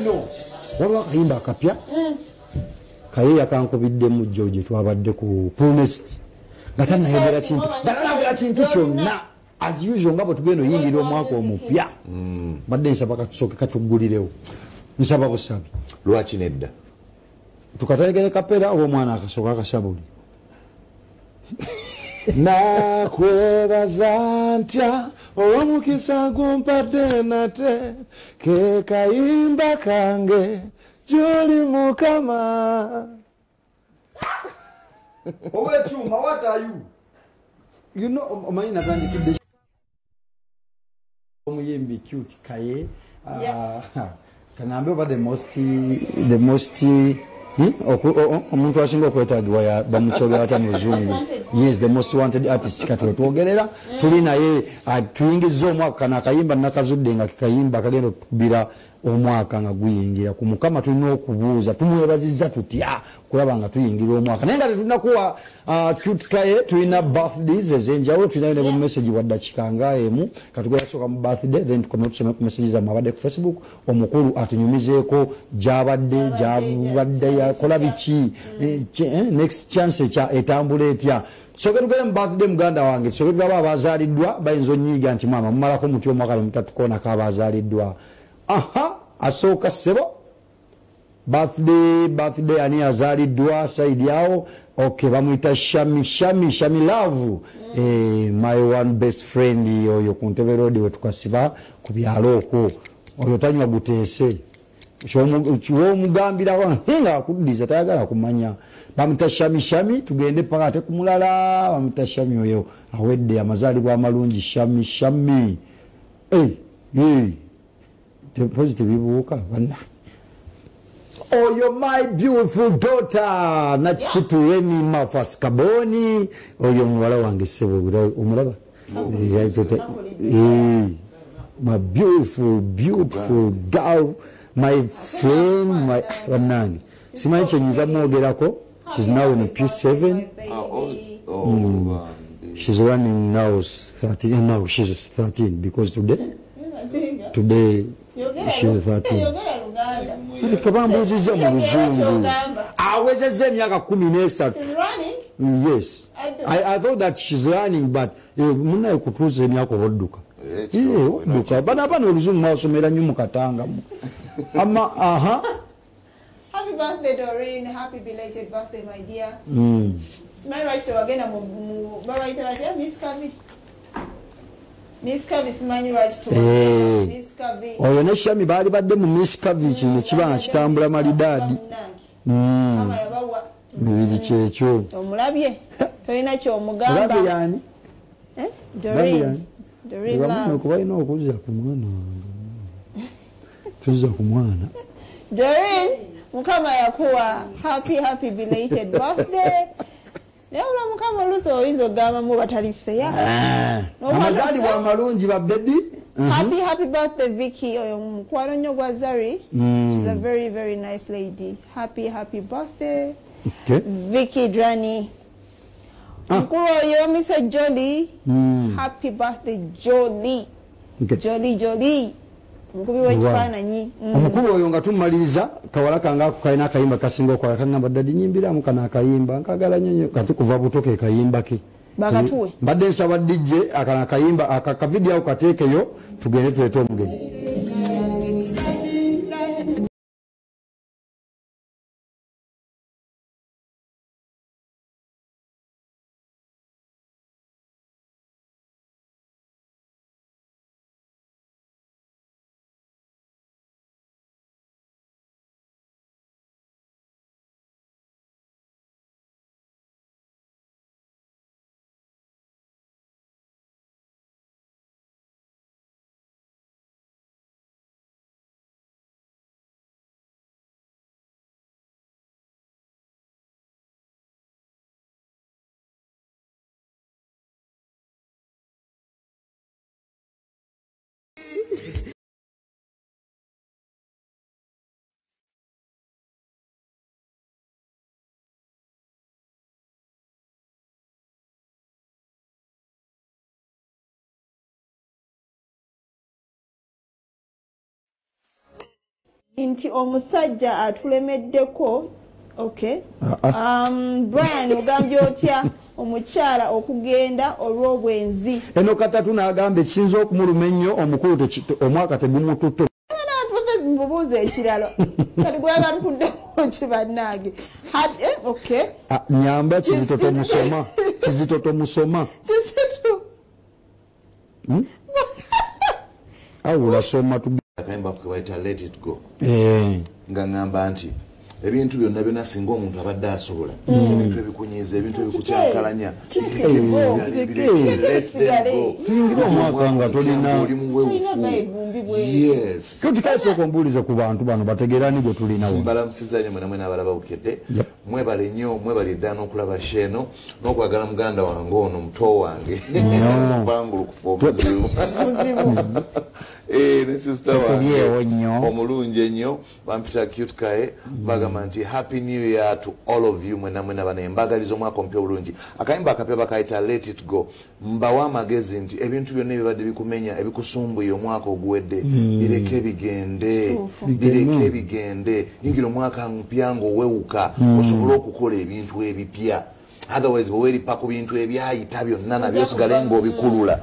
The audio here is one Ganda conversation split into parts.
no waliwo akayimba akapya Kaye yakankubidde mu George twabadde ku Prunest nga tanayogera kintu kyonna as usual nga bwe tugenda oyingira omwaka omupya badde nsaba katusooke katuggulirewo nsaba busabi lwaki nedda tukategere kapera oba omwana akasooka akasabuli nakwebaza ntya olw'omukisa gumpadde nate ke kayimba kange gy'oli Mukama. Owechuma, what are you? You know, omanyi natandikidde omuyimbi Qute Kaye. Kanambe oba the most omuntu asinga okwetaagibwa bamukyogera atya mu Luzungu. Yes, the most wanted artist kati wetwogerera tuli naye tuyingiza omwaka kana akayimba nakazudde nga kayimba kagenda okubira omwaka nga guyingira ku Mukama tulina okubuuza tumwebaziza tutya kulaba nga tuyingira omwaka naye nga tetunakuwa Qute Kaye tulina birthdays ezenjawulo tulina ne message wadda kikanga emu katugera soka mu birthday then tukomye tusome ku messages amabadde ku Facebook omukulu atunyumizeeko jabadde yakola biki next chance etambula etya soke tugere mu birthday muganda wange soke tulaba abazaaliddwa bayinza onyiiga nti mama mumalako muti omwaka mutatukoonako abazaaliddwa asooka ssebo birthday ani azaaliddwa saidi awo okay bamuyita Shami Love my one best friend oyo ku Ntebe Road wetukasiba ku byalo okwo oyo tanywa guteese ky'omugambira nga akuddiza tayagala kumanya bamuyita Shami tugende paka ate kumulala bamuyita Shami oyo awedde amazaalibwa amalungi Shami the positive ibuka bana oh you're my beautiful daughter nachitueni mafas kaboni oyo muwala wange sebo omulaba my beautiful girl my friend my wanani simanyi kyenyiza mwogerako she's now in P7 she's running now 13 now she's 13 because today she's 13. Kabambuziza mu Luzungu. Awezeze emyaka 13. Yes. I thought that she's running but muna kutuza emyaka odduka. Odduka. Bana Oluzungu mwasomera nnyo mu Katanga. Happy birthday Doreen, happy belated birthday my dear. Smile right to again baba itabaje Miss Kavi. Miss Kavi simanyi lwaki tuwa Miss Kavi oyo ne Shami baali badde mu Miss Kavi kino kibanga kitambula malidaadi mama yabawa bibiri kyekyo omulabye toyina ky'omugamba yani Doreen love kubalina okuzza ku mwana tuzza ku mwana Doreen Mukama yakuwa happy belated birthday Yawula Mukama oluso oyinza ogamba mu batalifeya amazaalibwa amalungi ba baby happy birthday Vicky oyo mukwano nnyo gwa Zari she's a very nice lady happy birthday Vicky Drani mukulu oyo Mr. Jolly happy birthday Jolly Jolly mukubi w'ekifaananyi omukulu oyo nga tumaliriza kawala kanga kalina akayimba kasinga okwala kangamba ddadi nyimbiramu kana akayimba nkagala nnyo kati kuva butoke kayimba ke bakatuwe mbadde nsaba DJ akana akayimba akavidiyo ako kateekeyo tugende tuleete omugenyi Inti omusajja atulemeddeko. Okay. Brian ugambye otya omukyala okugenda olw'obwenzi. Eno katatu n'agamba ekisinza okumuluma ennyo omukulu omwaka tegumututte. Mbubuuza ekiralo kati gweba ntuddewo kibannange. Okay. Nyamba Kizito musoma. Kizito musoma. Kizito. Awula soma tu. Akayimba kukawaita let it go. Nga ngamba nti ebintu byonna byonna singa omuntu abadde asobola ebintu ebikunyiza ebintu ebikukyankalanya tuyingira omwaka nga tolina Qute Kaye sooka ombuulize ku bantu bano bategeerani gwe tulinawo. Mbalamusiza nnyo mwena mwena abalaba Bukedde mwebale nnyo mwebale ddala n'okulaba sheeno n'okwagala muganda wange ono muto wange bangulu kufa omuzibu ne sister wange omulungi ennyo bampita Qute Kaye bagamba nti happy new year to all of you mwena mwena bano embagaliza omwaka omupya obulungi. Akayimba akapya bakayita let it go. Mbawa amagezi nti ebintu byonna ebibadde bikumenya ebikusumbuye omwaka oguwedde bireke bigende yingira omwaka mpya ng'owewuka osobole okukola ebintu ebipya. Otherwise bweripa ku bintu ebyayita byonna nabyo osigale ng'obikulula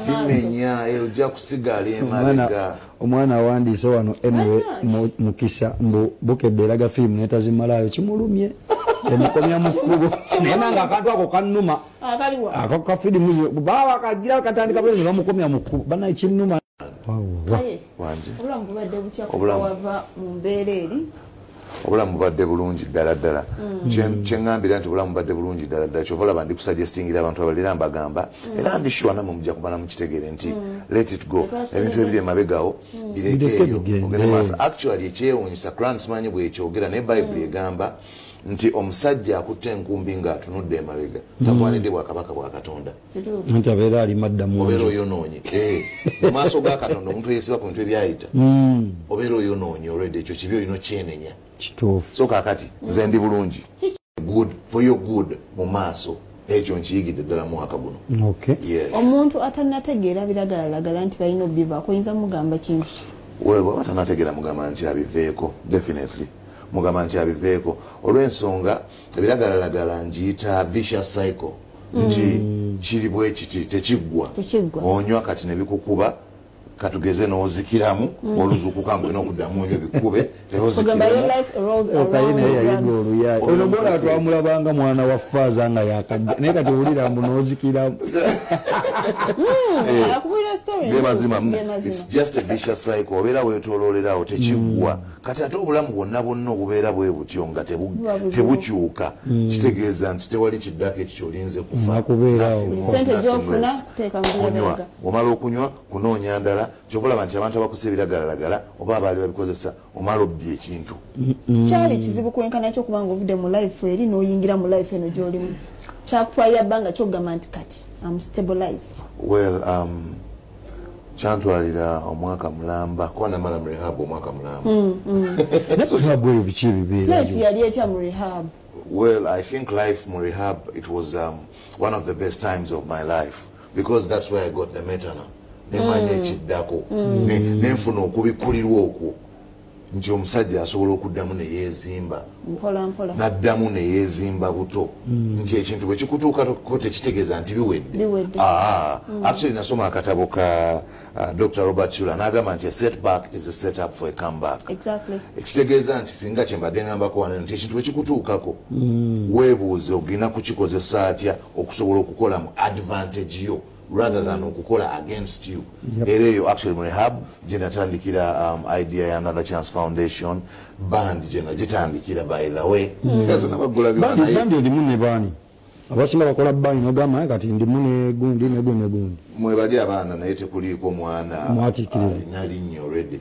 bimenya ojja kusigala emabega. Omwana awandiise wano Emwe Mukisa mbu Bukedde eraga firimu netazimalayo kimulumye emukomya mu kkubo nga akantu ako kannuma ako ka firimu baba kagira katandika bulungi bamukomya mu kkubo banaye kinnuma. Obulamu bubadde butya kuba wava mu mbeera eri? Obulamu bubadde bulungi ddala ddala. Kyeŋŋambira nti obulamu bubadde bulungi ddala ddala kyova olaba ndi kusuggestingira abantu abalira mbagamba era ndi sure namwe mujja kumala mukitegeere nti let it go. Ebintu ebiri emabegawo birekeeyo ogende maaso. Actually ekyewuunyisa Quran simanyi bwekyogera naye Bible egamba nti omusajja akutte enkumbi ng'atunudde emabega takwanidde bwakabaka bwa Katonda nti abeera alimadda mu obeera oyonoonye mu maaso ga Katonda omuntu yeesiba ku bintu ebyayita obeera oyonoonye olwedde ekyo kibi olina kyenenya kituufu. So kaakati nze ndi bulungi good for your good mu maaso ekyo nkiyigidde ddala mu mwaka guno. Omuntu atannategeera biragalalagala nti balina obivaako oyinza mugamba kintu ki? Bw'aba atannategeera mugamba nti abiveeko definitely mugamba nti abiveeko olw'ensonga ebiragalalagala njiyita vicious cycle nti kiri bwe kiti tekiggwa onywa kati ne bikukuba katugeze n'ozikiramu oluzukuka ngwina okuddamu onywa bikube ono bwola twamulabanga mwana wa faaza nga yakajja naye kati owulira mbu n'ozikiramu. Mazima it's just a vicious cycle obeera weetooloolerawo tekiggwa kati ate obulamu bwonna bwonna obubeera bwe butyo nga tebukyuka kitegeeza nti tewali kiddako ekyo kyolinze kufa omala okunywa kunoonya ndala kyobalaba nti abantu abakusa ebiragalalagala oba abaali babikozesa omala obbye ekintu. Kyali kizibu kwenkana kyokubanga ovudde mu life eri n'oyingira mu life eno gy'olimu kyakutwalira bbanga kyogamba nti kati am stabilized? Well kyantwalira omwaka mulamba kuba namala mu rehab omwaka mulamba. Biki ebibeera life yali etya mu rehab? Well, I think life mu rehab it was one of the best times of my life because that's where I got the metana nemanya ekiddako nenfuna okubikulirwa okwo nti omusajja asobola okuddamu neyeezimba n'addamu neyeezimba buto nti ekintu bwe kikutuukako tekitegeeza nti biwedde. Actually nasoma akatabo ka Dr. Robert Schuller n'agamba nti a setback is a setup for a comeback. Ekitegeeza nti singa kyembadde ngambako wano nti ekintu bwe kikutuukako weebuuze ogenda kukikozesa atya okusobola okukola mu advantage yo rather than okukola against you. Era eyo actually mu rehab gye natandikira idea ya Another Chance Foundation band gye nagitandikira by the way. Bandi olimu ne baani abasinga bakola bandi nogamba kati ndimu ne gundi mwebali abaana naye tekuliiko mwana nalinnya already.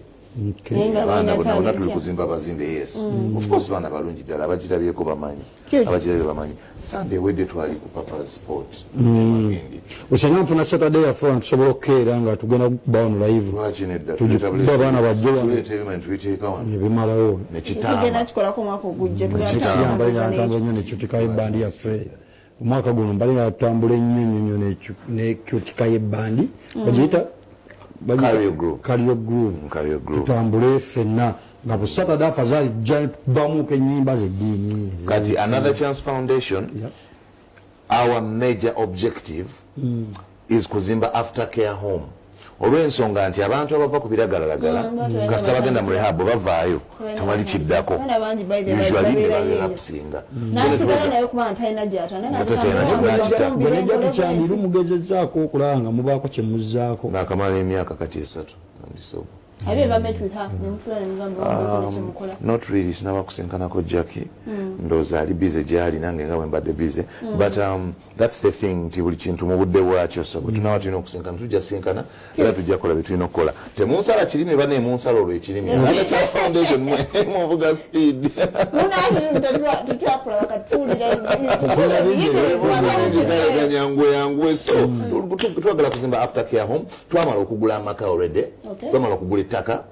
Abaana bonna tuli kuzimba bazimbe yes of course baana balungi ddala abagirabyeko bamanyi abagirabe bamanyi. Sunday wedde twali ku Papa's Sport osanga nfuna Saturday yafuna tusobola okukeera nga tugenda kukuba wano live tujja abaana bajja bimalawo nekikolako mwaka ogujja tugenda nnyo ne Qute Kaye bandi yaffe omwaka guno mbali nga tutambula ennyo ne Qute Kaye bandi bagiyita Carrier Groove tutambule fenna nga bu Saturday afazali bamuke nyimba z'eddiini kati Another Chance Foundation our major objective is kuzimba aftercare home olw'ensonga nti abantu abava ku biragalalagala kasita bagenda mu rehab bavaayo tewali kiddako usually ne balapsinga bwenejja tukyandira omugezezzaako okulaba nga mubaako kye muzzaako naakamala emyaka kati 3 Have you ever met with her? Not really. Sinaba kusenkanako Jackie. Ndoza ali busy gyali nange nga wembadde busy. But that's the thing ti buli kintu mu budde bwakyo so tunawa tulina okusenkana tujja senkana era tujja kola bitulina okukola. Temunsala kirimi bane munsala olwo ekirimi. Ana kya foundation mu vuga speed. Yangwe so twagala kuzimba aftercare home twamala okugula amaka already. Twamala okugula taka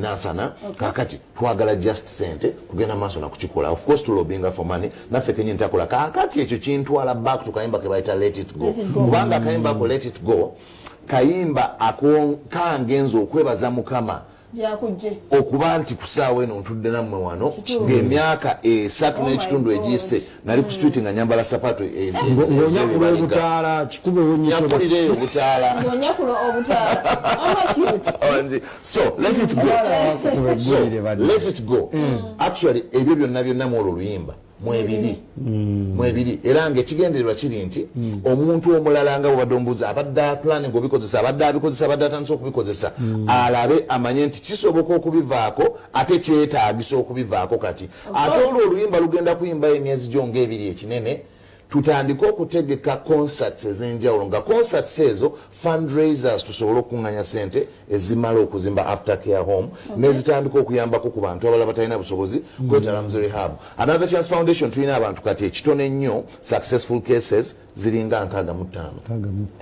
nasana kakati twagala just sente kugenda maaso na kukikola of course tulobinga for money naffe kenyi ntakola kakati ekyo kintwala back tukayimba ke bayita let it go kubanga kayimba ko let it go kayimba kangenza okwebaza mukama okuba nti kusaawa eno ntudde nammwe wano ng'emyaka 3 n'ekitundu egiyise nali ku street nga nyambala sapato ng'onyakulo obutaala kikube nyakulireyo obutaala so let it go actually ebyo byonna mwolwo oluyimba mwebiri era ng'ekigendererwa kiri nti omuntu omulala nga bw'obadde ombuuza abadde planning obikozesa abadde abikozesa abadde atandise okubikozesa alabe amanye nti kisoboka okubivaako ate kyetaagisa okubivaako kati ate olwo oluyimba lugenda kuyimba emyezi gyonga ebiri ekinene tutandika okutegeka concerts ez'enjawulo nga concerts ezo fundraisers tusobole okuŋŋanya sente ezimala okuzimba aftercare home nezitandika okuyambako ku bantu abalala batalina busobozi kwetala mu rehab. Another Chance Foundation tulina abantu kati ekitone ennyo successful cases ziringa 65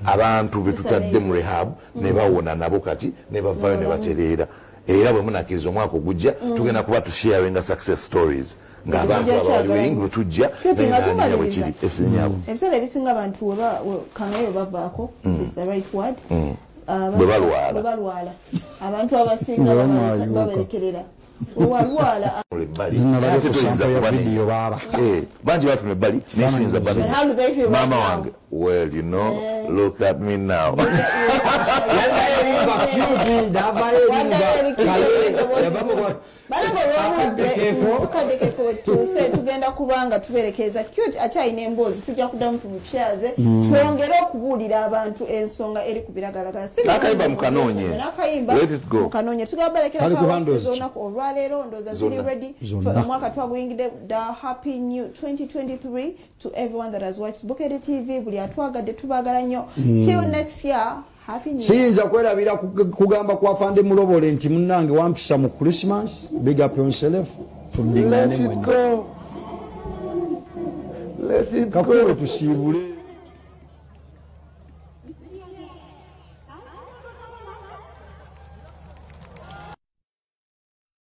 abantu betutadde mu rehab ne bawona nabo kati ne bavaayo ne batereera era bwe munakkiriza omwaka ogujja tugenda kuba tusharinga success stories ng'abantu abawaliwingi bwe tujja naye bwe kiri esinyaabo ebiseera ebisinga abantu kangayo bavaako is the right word bwe balwala abantu abasinga baberekerera walwala bangi batuna ebbali nesinza mama wange well you know look at me now tugenda kubanga tuberekeza Qute akyalina emboozi tujja kuddamu tumupyaze twongere okubuulira abantu ensonga eri ku biragalagala nakayimba mukanoonye mukanoonye tugabalekeraolunaku olwaleero ndooza ziri ready omwaka twaguyingidde the happy new 2023 to everyone that has watched Qute TV buli atwagadde tubaagala nnyo till next year. Siyinza kwerabira kugamba kwa Fande Mulobole nti munnange wampisa mu Christmas. Big up yourself. Let it go. Kakule tusiibule.